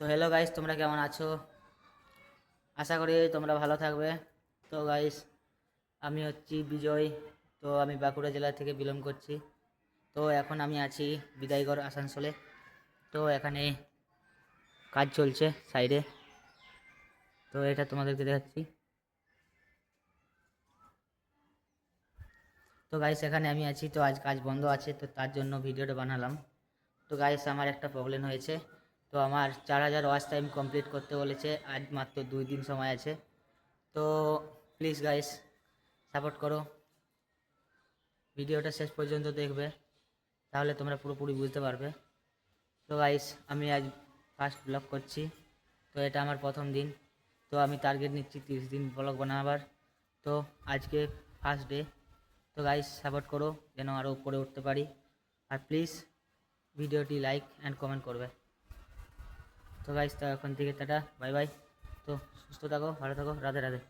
তো hello guys, তোমরা কেমন আছো? আশা করি তোমরা ভালো থাকবে। তো গাইস, আমি হচ্ছি বিজয়। তো আমি বাঁকুড়া জেলা থেকে বিলং করছি। তো এখন আমি আছি বিদায়গড় আসানসোলে। তো এখানে কাজ চলছে সাইডে। তো এটা তোমাদেরকে দেখাচ্ছি। তো গাইস, এখানে আমি আছি, তো আজ কাজ বন্ধ আছে, তো তার জন্য ভিডিওটা বানালাম। তো গাইস, আমার একটা প্রবলেম হয়েছে। তো আমার 4000 ওয়াচ টাইম কমপ্লিট করতে বলেছে, আজ মাত্র 2 দিন সময় আছে। তো প্লিজ গাইস, সাপোর্ট করো, ভিডিওটা শেষ পর্যন্ত দেখবে, তাহলে তোমরা পুরোপুরি বুঝতে পারবে। তো গাইস, আমি আজ ফার্স্ট ব্লগ করছি। তো এটা আমার প্রথম দিন। তো আমি টার্গেট নিচ্ছি 30 দিন ব্লগ বানাবার। তো আজকে ফার্স্ট ডে। তো গাইস, সাপোর্ট করো যেন আরও উপরে উঠতে পারি। আর প্লিজ ভিডিওটি লাইক অ্যান্ড কমেন্ট করবে। তো গাইস, তো এখন থেকে টাটা, বাই বাই। তো সুস্থ থাকো, ভালো থাকো, রাধে রাধে।